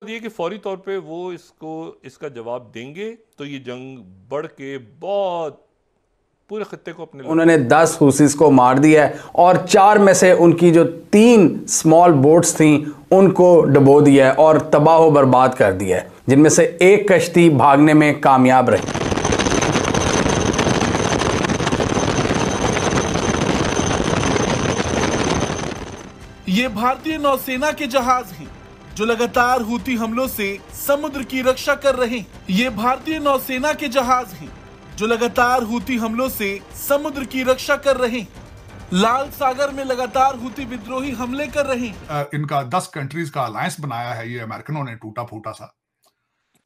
ये कि फौरी तौर पे वो इसका जवाब देंगे तो ये जंग बढ़ के बहुत पूरे खत्ते को अपने उन्होंने 10 हुसीस को मार दिया है और 4 में से उनकी जो 3 स्मॉल बोट्स थीं उनको डुबो दिया है और तबाह बर्बाद कर दिया है, जिनमें से एक कश्ती भागने में कामयाब रही। ये भारतीय नौसेना के जहाज हैं जो लगातार हूती हमलों से समुद्र की रक्षा कर रहे हैं। ये भारतीय नौसेना के जहाज हैं जो लगातार हूती हमलों से समुद्र की रक्षा कर रहे हैं। लाल सागर में लगातार हूती विद्रोही हमले कर रहे हैं। इनका 10 कंट्रीज का अलायंस बनाया है ये अमेरिकनों ने, टूटा फूटा सा।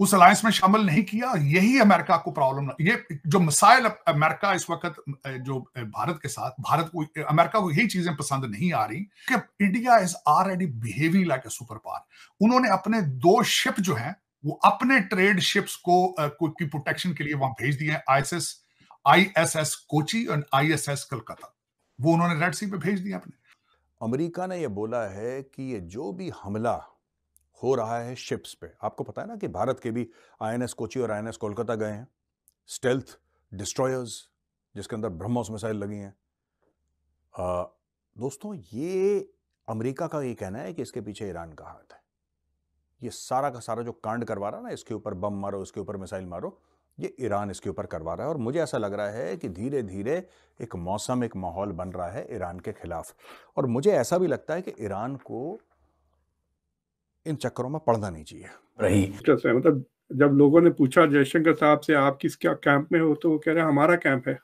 उस अलायंस में शामिल नहीं किया। यही अमेरिका को प्रॉब्लम, ये जो मिसाइल अमेरिका इस वक्त जो भारत के साथ, भारत को, अमेरिका को यही चीजें पसंद नहीं आ रही कि India is already behaving like a super power. उन्होंने अपने 2 शिप जो हैं वो अपने ट्रेड शिप्स को की प्रोटेक्शन के लिए वहां भेज दिए हैं। आईएसएस कोची और आईएसएस कलकत्ता, वो उन्होंने रेड सी पे भेज दिया अपने। अमेरिका ने यह बोला है कि ये जो भी हमला हो रहा है शिप्स पे, आपको पता है ना कि भारत के भी आईएनएस कोची और आईएनएस कोलकाता गए हैं, स्टेल्थ डिस्ट्रॉयर्स जिसके अंदर ब्रह्मोस मिसाइल लगी हैं। दोस्तों, ये अमेरिका का ये कहना है कि इसके पीछे ईरान का हाथ है। ये सारा का सारा जो कांड करवा रहा है ना, इसके ऊपर बम मारो, इसके ऊपर मिसाइल मारो, ये ईरान इसके ऊपर करवा रहा है। और मुझे ऐसा लग रहा है कि धीरे धीरे एक मौसम, एक माहौल बन रहा है ईरान के खिलाफ। और मुझे ऐसा भी लगता है कि ईरान को इन चक्करों में पड़ना नहीं चाहिए। रही मतलब जब लोगों ने पूछा जयशंकर साहब से आप किस क्या कैंप में हो, तो वो कह रहे हैं हमारा कैंप है।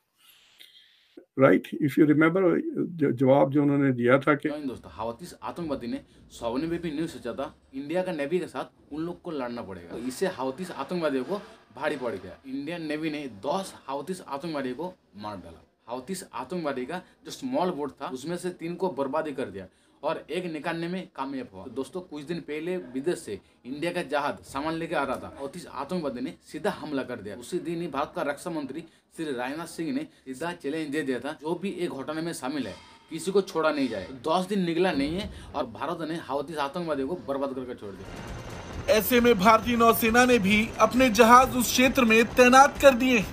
राइट, इफ यू रिमेम्बर जवाब जो उन्होंने दिया था कि दोस्तों, हौतीस आतंकवादी ने सौने में भी न्यूज सोचा था इंडिया का नेवी के साथ उन लोग को लड़ना पड़ेगा, तो इससे हौतीस आतंकवादियों को भारी पड़ गया। इंडियन नेवी ने 10 हौतीस आतंकवादियों को मार डाला। हौतीस आतंकवादी का जो स्मॉल बोट था उसमें से 3 को बर्बादी कर दिया और एक निकालने में कामयाब हुआ। तो दोस्तों, कुछ दिन पहले विदेश से इंडिया का जहाज सामान लेके आ रहा था, हौतीस आतंकवादी ने सीधा हमला कर दिया। उसी दिन ही भारत का रक्षा मंत्री श्री राजनाथ सिंह ने सीधा चैलेंज दे दिया था, जो भी एक घटना में शामिल है किसी को छोड़ा नहीं जाए। 10 दिन निकला नहीं है और भारत ने हौतीस आतंकवादियों को बर्बाद करके छोड़ दिया। ऐसे में भारतीय नौसेना ने भी अपने जहाज उस क्षेत्र में तैनात कर दिए।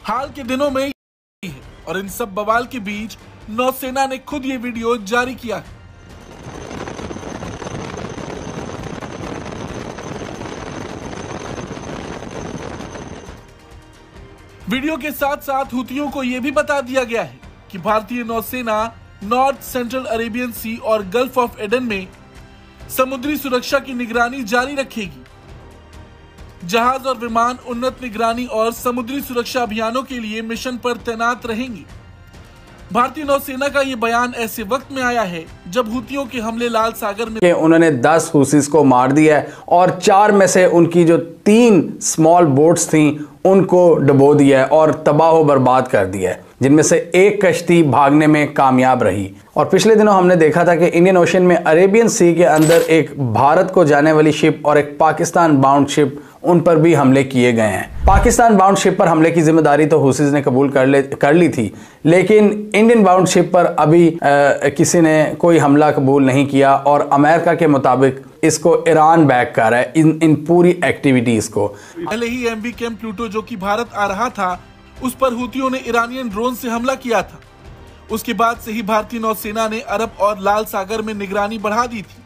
हाल के दिनों में और इन सब बवाल के बीच नौसेना ने खुद ये वीडियो जारी किया। वीडियो के साथ साथ हूतियों को यह भी बता दिया गया है कि भारतीय नौसेना नॉर्थ सेंट्रल अरेबियन सी और गल्फ ऑफ एडन में समुद्री सुरक्षा की निगरानी जारी रखेगी। जहाज और विमान उन्नत निगरानी और समुद्री सुरक्षा अभियानों के लिए मिशन पर तैनात रहेंगी। भारतीय नौसेना का ये बयान ऐसे वक्त में आया है जब हूतियों के हमले लाल सागर में उन्होंने 10 हुसीस को मार दिया है और 4 में से उनकी जो 3 स्मॉल बोट्स थीं उनको डुबो दिया है और तबाह बर्बाद कर दिया है, जिनमें से एक कश्ती भागने में कामयाब रही। और पिछले दिनों हमने देखा था कि इंडियन ओशन में अरेबियन सी के अंदर एक भारत को जाने वाली शिप और एक पाकिस्तान बाउंड शिप, उन पर भी हमले किए गए हैं। पाकिस्तान बाउंड शिप पर हमले की जिम्मेदारी तो हुसीज ने कबूल कर ली थी, लेकिन इंडियन बाउंड शिप पर अभी किसी ने कोई हमला कबूल नहीं किया और अमेरिका के मुताबिक इसको ईरान बैक कर रहा है इन पूरी एक्टिविटीज को। पहले ही एमवी कैंप प्लूटो जो कि भारत आ रहा था, उस पर हूतियों ने ईरानियन ड्रोन से हमला किया था। उसके बाद से ही भारतीय नौसेना ने अरब और लाल सागर में निगरानी बढ़ा दी थी।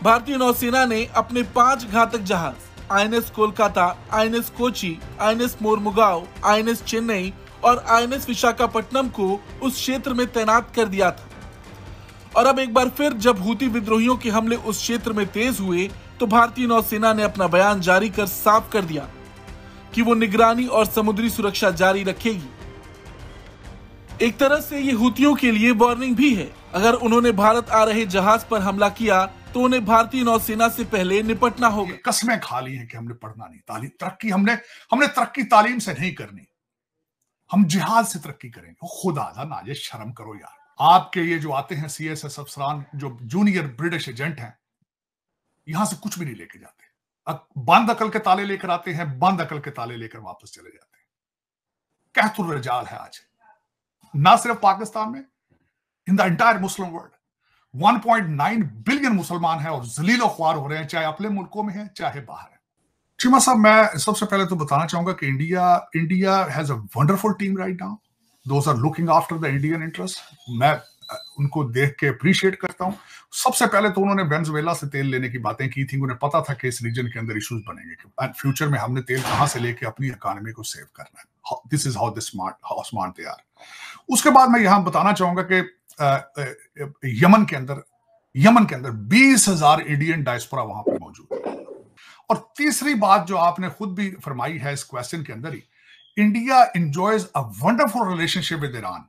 भारतीय नौसेना ने अपने 5 घातक जहाज INS Kolkata, INS Kochi, INS Mormugao, INS Chennai और आईएनएस विशाखापट्टनम को उस क्षेत्र में तैनात कर दिया था। और अब एक बार फिर जब हूती विद्रोहियों के हमले उस क्षेत्र में तेज हुए, तो भारतीय नौसेना ने अपना बयान जारी कर साफ कर दिया कि वो निगरानी और समुद्री सुरक्षा जारी रखेगी। एक तरह से ये हूतियों के लिए वार्निंग भी है। अगर उन्होंने भारत आ रहे जहाज पर हमला किया तो उन्हें भारतीय नौसेना से पहले निपटना होगा। कसमें खा ली हैं कि हमने पढ़ना नहीं, तालीम तरक्की हमने तरक्की तालीम से नहीं करनी, हम जिहाद से तरक्की करेंगे। खुदा दा नाजे, शर्म करो यार। आपके ये जो आते हैं सीएसएस अफसरान, जो जूनियर ब्रिटिश एजेंट हैं, यहां से कुछ भी नहीं लेके जाते। बंद अकल के ताले लेकर आते हैं, बंद अकल के ताले लेकर वापस चले जाते हैं। कहतुर रजाल है आज, ना सिर्फ पाकिस्तान में, in the entire Muslim world. 1.9 billion मुसलमान हैं और जलीलो ख्वार हो रहे हैं, चाहे अपने मुल्कों में हैं चाहे बाहर है। चीमा साहब, मैं सबसे पहले तो बताना चाहूंगा कि India has a wonderful team right now. Those are looking after the Indian interest. मैं उनको देख के अप्रिशिएट करता हूं। सबसे पहले तो उन्होंने वेनेजुएला से तेल लेने की बातें की थी। उन्हें पता था कि इस रीजन के अंदर इश्यूज बनेंगे एंड फ्यूचर में हमने तेल कहां से लेके अपनी इकोनॉमी को सेव करना है। This is how smart they are. उसके बाद मैं यहां बताना चाहूंगा कि यमन के अंदर 20,000 इंडियन डायस्पोरा वहां पर मौजूद है। और तीसरी बात जो आपने खुद भी फरमाई है इस क्वेश्चन के अंदर ही, India enjoys a wonderful relationship with Iran.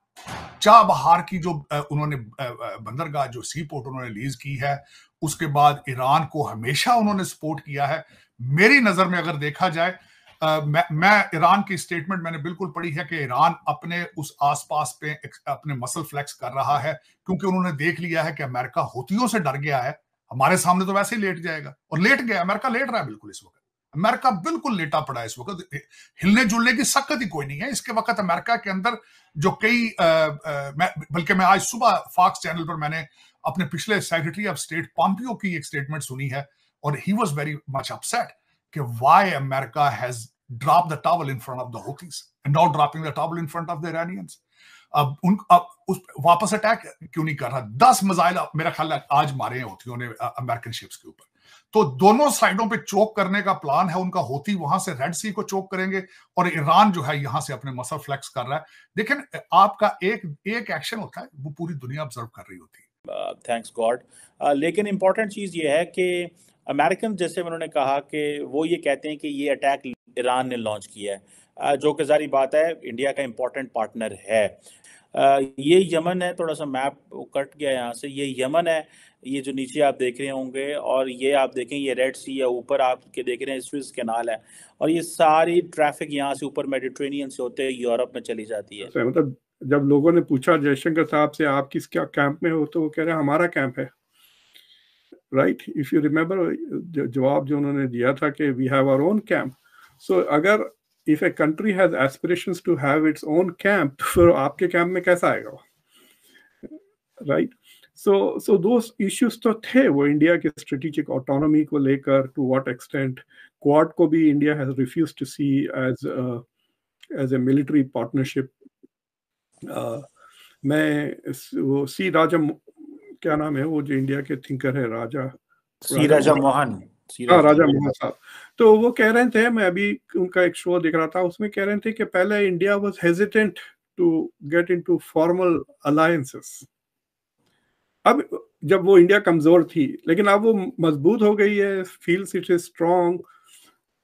Chabahar की जो उन्होंने बंदरगाह, जो सी पोर्ट उन्होंने लीज की है, उसके बाद ईरान को हमेशा उन्होंने सपोर्ट किया है। मेरी नजर में अगर देखा जाए, मैं ईरान की स्टेटमेंट मैंने बिल्कुल पढ़ी है कि ईरान अपने उस आसपास पे अपने मसल फ्लेक्स कर रहा है, क्योंकि उन्होंने देख लिया है कि अमेरिका हुतियों से डर गया है। हमारे सामने तो वैसे ही लेट जाएगा, और लेट गया। अमेरिका लेट रहा है बिल्कुल इस वक्त। अमेरिका बिल्कुल लेटा पड़ा है इस वक्त। हिलने जुलने की शक्ति ही कोई नहीं है इसके वक्त अमेरिका के अंदर। जो कई बल्कि मैं आज सुबह फॉक्स चैनल पर मैंने अपने पिछले सेक्रेटरी ऑफ स्टेट पॉम्पियो की एक स्टेटमेंट सुनी है, और he was very much upset कि why America has drop the towel in front of the Houthis and not dropping the towel in front of the Iranians. अब उस वापस attack क्यों नहीं कर रहा? 10 मिसाइल मेरा ख्याल है आज मारे हैं हूथियों ने अमेरिकन शिप्स के ऊपर। तो दोनों साइडों पे चोक करने का प्लान है उनका। हूथी वहां से रेड सी को चोक करेंगे, और ईरान जो है यहां से अपने मसल फ्लेक्स कर रहा है। लेकिन आपका एक एक्शन होता है, वो पूरी दुनिया ऑब्जर्व कर रही होती है। Thanks God. लेकिन इंपॉर्टेंट चीज ये है कि अमेरिकन, जैसे उन्होंने कहा कि वो ये कहते हैं कि ये अटैक ईरान ने लॉन्च किया है, जो कि जारी बात है इंडिया का इंपॉर्टेंट पार्टनर है। ये यमन है, थोड़ा सा मैप कट गया यहाँ से, ये यमन है, ये जो नीचे आप देख रहे होंगे, और ये आप देखें ये रेड सी है, ऊपर आप के देख रहे हैं स्विस कैनाल है, और ये सारी ट्रैफिक यहाँ से ऊपर मेडिटेरेनियन से होते यूरोप में चली जाती है। मतलब जब लोगों ने पूछा जयशंकर साहब से आप किस क्या कैंप में हो, तो वो कह रहे हैं हमारा कैंप है। राइट, इफ यू रिमेम्बर जवाब जो उन्होंने दिया था कि we have our own camp. So अगर if a country has aspirations to have its own camp, तो फिर आपके कैंप में कैसा आएगा? राइट, सो those issues तो थे वो इंडिया के स्ट्रेटेजिक ऑटोनॉमी को लेकर, टू व्हाट एक्सटेंट क्वाड को भी India has refused to see as a military partnership. मैं वो सी राजा, क्या नाम है वो जो इंडिया के थिंकर है, राजा मोहन साहब, तो वो कह रहे थे, मैं अभी उनका एक शो देख रहा था, उसमें कह रहे थे कि पहले India was hesitant to get into formal alliances. अब जब वो इंडिया कमजोर थी, लेकिन अब वो मजबूत हो गई है, feels it is strong,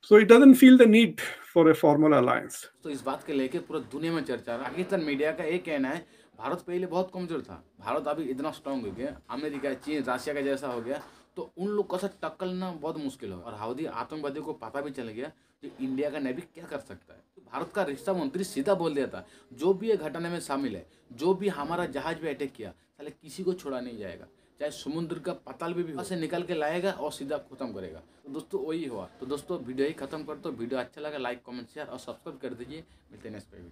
so it doesn't feel the need for a formal alliance. तो इस बात के लेके पूरा दुनिया में चर्चा है। पाकिस्तान मीडिया का एक कहना है भारत पहले बहुत कमजोर था, भारत अभी इतना स्ट्रांग हो गया, अमेरिका, चीन, रशिया का जैसा हो गया, तो उन लोग का साथ टक्करना बहुत मुश्किल होगा। और हाउदी आतंकवादियों को पता भी चल गया कि इंडिया का नेवी क्या कर सकता है। तो भारत का रक्षा मंत्री सीधा बोल दिया था, जो भी ये घटना में शामिल है, जो भी हमारा जहाज पे अटैक किया, साले किसी को छोड़ा नहीं जाएगा, चाहे समुद्र का पताल भी से निकल के लाएगा और सीधा खत्म करेगा। तो दोस्तों वही हुआ। तो दोस्तों वीडियो ही खत्म कर दो। वीडियो अच्छा लगा लाइक कमेंट शेयर और सब्सक्राइब कर दीजिए। मिलते हैं नेक्स्ट वीडियो।